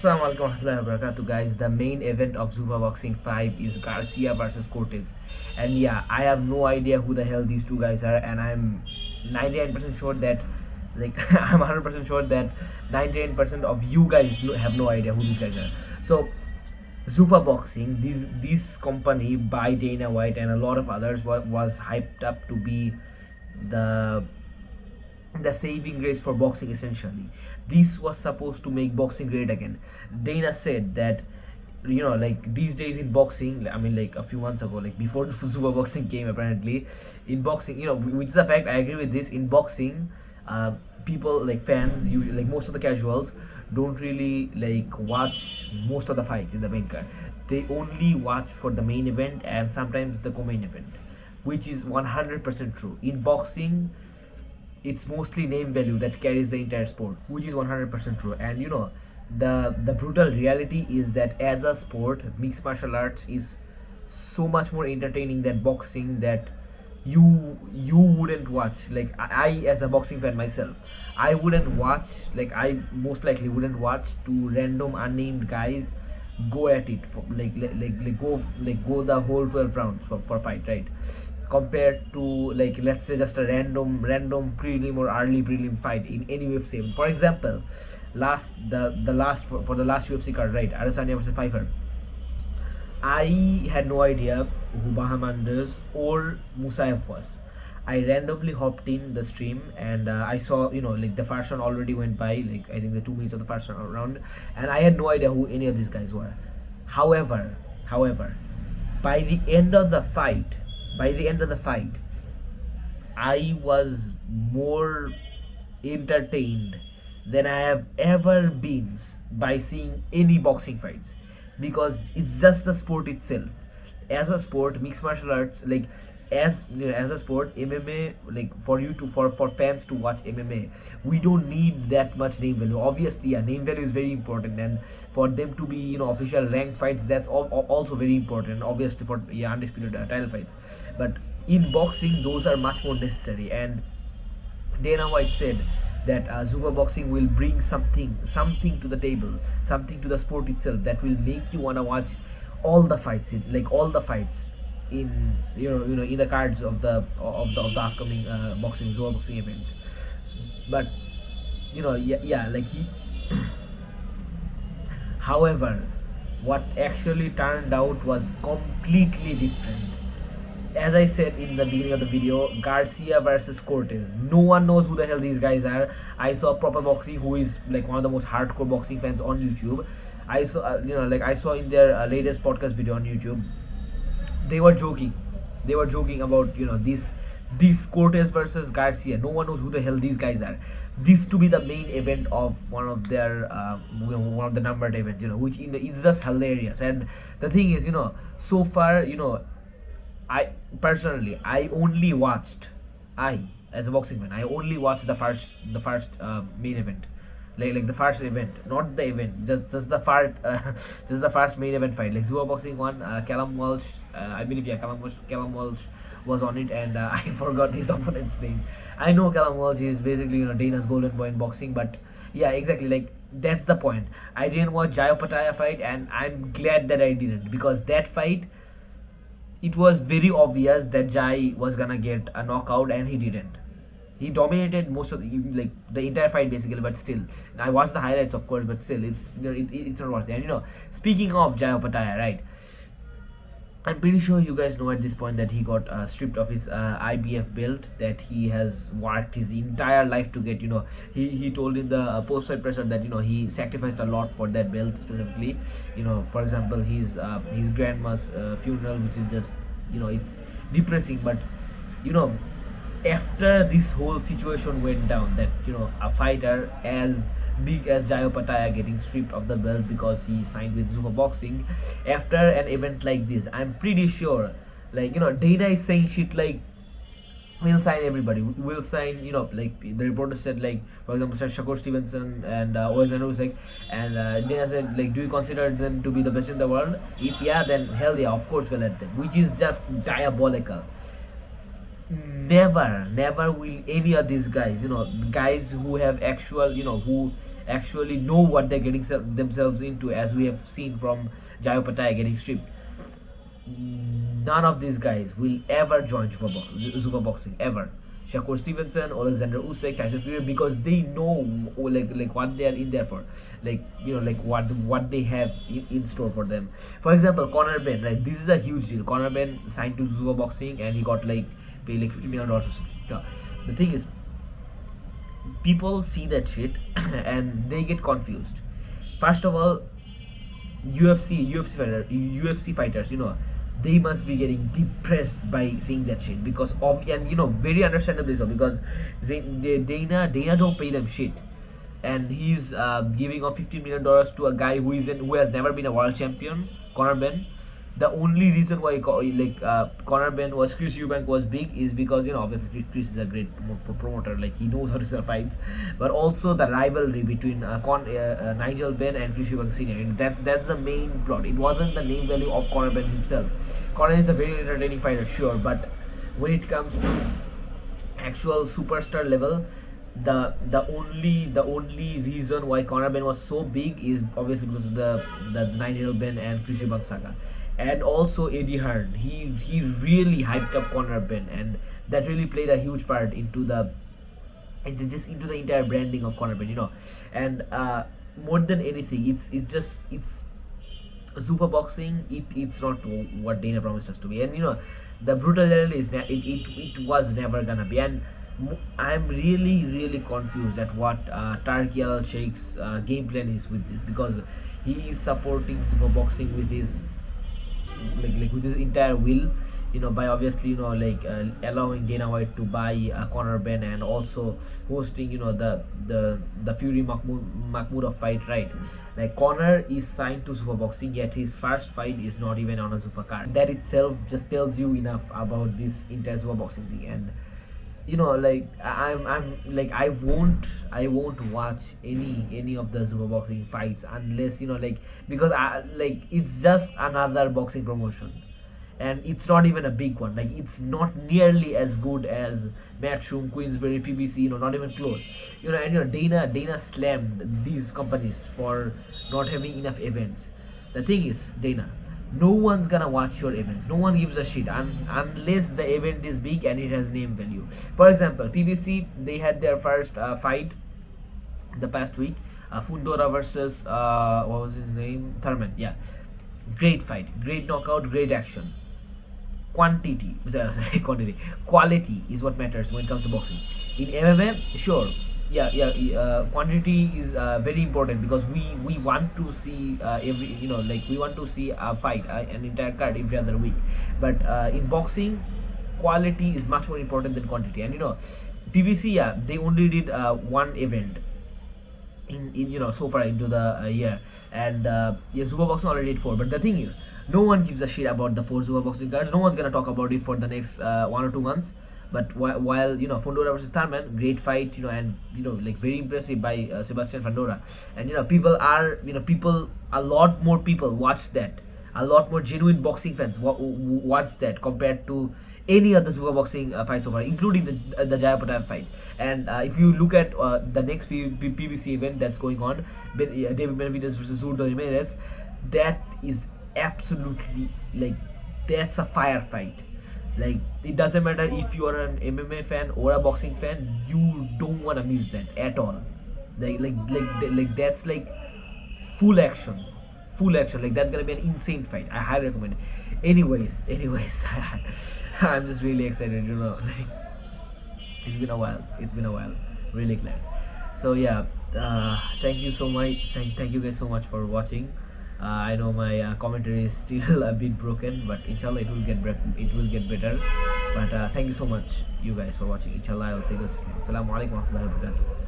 Assalamualaikum warahmatullahi wabarakatuh, guys. The main event of Zuba Boxing 5 is Garcia versus Cortez. And yeah, I have no idea who the hell these two guys are, and I'm 99% sure that, like, I'm 100% sure that 99% of you guys have no idea who these guys are. So, Zufa Boxing, this company by Dana White and a lot of others was hyped up to be the saving grace for boxing. Essentially, this was supposed to make boxing great again. Dana said that, like, these days in boxing, I mean, like a few months ago, like before Super Boxing came, apparently in boxing, which is a fact, I agree with this. In boxing, people, like fans, usually, like most of the casuals, don't really like watch most of the fights in the main card. They only watch for the main event and sometimes the co-main event, which is 100% true. In boxing, it's mostly name value that carries the entire sport, which is 100% true. And the brutal reality is that as a sport, mixed martial arts is so much more entertaining than boxing, that you wouldn't watch. Like, I as a boxing fan myself, I wouldn't watch, like I most likely wouldn't watch two random unnamed guys go at it for go the whole 12 rounds for a fight, right? Compared to, like, let's say just a random prelim or early prelim fight in any UFC event. For example, the last for the last UFC card, right? Adesanya versus Pfeiffer. I had no idea who Bahamandas or Musayev was. I randomly hopped in the stream, and I saw, like the first round already went by, like I think the 2 minutes of the first round, and I had no idea who any of these guys were. However, by the end of the fight, I was more entertained than I have ever been by seeing any boxing fights, because it's just the sport itself. As a sport, mixed martial arts, like, as a sport, MMA, like for fans to watch MMA, we don't need that much name value. Obviously, yeah, name value is very important, and for them to be official ranked fights, that's also very important. Obviously, for undisputed title fights, but in boxing, those are much more necessary. And Dana White said that Zuba Boxing will bring something to the table, something to the sport itself, that will make you wanna watch all the fights in in the cards of the upcoming boxing Zuba Boxing events. But like he. However, what actually turned out was completely different. As I said in the beginning of the video, Garcia versus Cortez. No one knows who the hell these guys are. I saw Proper Boxing, who is like one of the most hardcore boxing fans on YouTube. I saw, I saw in their latest podcast video on YouTube, they were joking. They were joking about this Cortez versus Garcia. No one knows who the hell these guys are. This to be the main event of one of their one of the numbered events, which it's just hilarious. And the thing is, so far, I personally, as a boxing fan, I only watched the first main event, like the first event, not the event, just the first just the first main event fight. Like Zuba Boxing one, Callum Walsh, I believe, yeah, Callum Walsh was on it, and I forgot his opponent's name. I know Callum Walsh is basically Dana's golden boy in boxing, but yeah, exactly, like that's the point. I didn't watch Jayo Pataya fight, and I'm glad that I didn't, because that fight, it was very obvious that Jai was gonna get a knockout, and he didn't. He dominated most of the entire fight basically, but still, I watched the highlights, of course, but still, it's not worth it. And speaking of Jai Pataya, right? I'm pretty sure you guys know at this point that he got stripped of his IBF belt that he has worked his entire life to get. He told in the post-fight presser that he sacrificed a lot for that belt specifically. For example, his grandma's funeral, which is just it's depressing. But after this whole situation went down, that a fighter as big as Jayo Pataya getting stripped of the belt because he signed with Zuba Boxing, after an event like this, I'm pretty sure, like, Dana is saying shit like, we'll sign everybody, we'll sign, like the reporter said, like, for example, Shakur Stevenson and Alexander Usyk, and Dana said, like, do you consider them to be the best in the world? If yeah, then hell yeah, of course we'll let them, which is just diabolical. never will any of these guys, guys who have actual, who actually know what they're getting themselves into, as we have seen from Jayo Patai getting stripped. None of these guys will ever join Zuba boxing ever. Shakur Stevenson, Alexander Usyk, Tyson Fury, because they know like what they are in there for, like what they have in store for them. For example, Conor Ben, right? This is a huge deal. Conor Ben signed to Zuba Boxing and he got paid like $50 million or something. The thing is, people see that shit and they get confused. First of all, UFC fighters, they must be getting depressed by seeing that shit, because of, and very understandably so, because Dana don't pay them shit, and he's giving off $15 million to a guy who has never been a world champion, Conor Ben. The only reason why Conor Ben was Chris Eubank was big is because obviously Chris is a great promoter, like he knows how to sell fights, but also the rivalry between Nigel Benn and Chris Eubank Senior. And that's the main plot. It wasn't the name value of Conor Ben himself. Conor is a very entertaining fighter, sure, but when it comes to actual superstar level, the only reason why Conor Ben was so big is obviously because of the Nigel Benn and Chris Eubank saga, and also Eddie Hearn. He really hyped up Conor Ben, and that really played a huge part into the entire branding of Conor Ben, and more than anything, it's Zuffa boxing. It's not what Dana promised us to be, and the brutal reality is that it was never gonna be. And I'm really confused at what Turki Al Sheikh's game plan is with this, because he is supporting super boxing with his with his entire will, by obviously allowing Dana White to buy Conor Ben, and also hosting the Fury Mahmoudov fight, right? Like, Conor is signed to super boxing, yet his first fight is not even on a super card. That itself just tells you enough about this entire super boxing thing. And I won't watch any of the super boxing fights unless because it's just another boxing promotion, and it's not even a big one. Like, it's not nearly as good as Matchroom, Queensberry, PBC, not even close. And Dana slammed these companies for not having enough events. The thing is, Dana, no one's gonna watch your events. No one gives a shit unless the event is big and it has name value. For example, PBC, they had their first fight the past week, Fundora versus what was his name, Thurman. Yeah, great fight, great knockout, great action. Quantity quality is what matters when it comes to boxing. In MMA, sure, quantity is very important, because we want to see we want to see a fight, an entire card every other week. But in boxing, quality is much more important than quantity. And PBC, they only did one event in so far into the year, and Zuba boxing already did 4. But the thing is, no one gives a shit about the 4 Zuba boxing cards. No one's gonna talk about it for the next 1 or 2 months. But while Fundora versus Thurman, great fight, and very impressive by Sebastian Fundora, and people are a lot more people watch that, a lot more genuine boxing fans watch that compared to any other super boxing fight so far, including the Jaya Patai fight. And if you look at the next PBC event that's going on, David Benavidez versus Zurdo Jimenez, that is absolutely that's a firefight. Like, it doesn't matter if you are an MMA fan or a boxing fan, you don't want to miss that at all. Like that's full action. Like, that's gonna be an insane fight. I highly recommend it. Anyways, I'm just really excited. It's been a while. Really glad. So yeah, thank you so much. Thank you guys so much for watching. I know my commentary is still a bit broken, but inshallah it will get better. But thank you so much, you guys, for watching. Inshallah, I will say this. Assalamu alaikum wa rahmatullahi wa barakatuh.